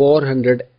400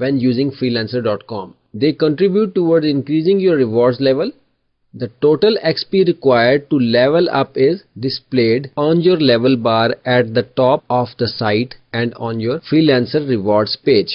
when using freelancer.com. They contribute towards increasing your rewards level. The total XP required to level up is displayed on your level bar at the top of the site and on your freelancer rewards page.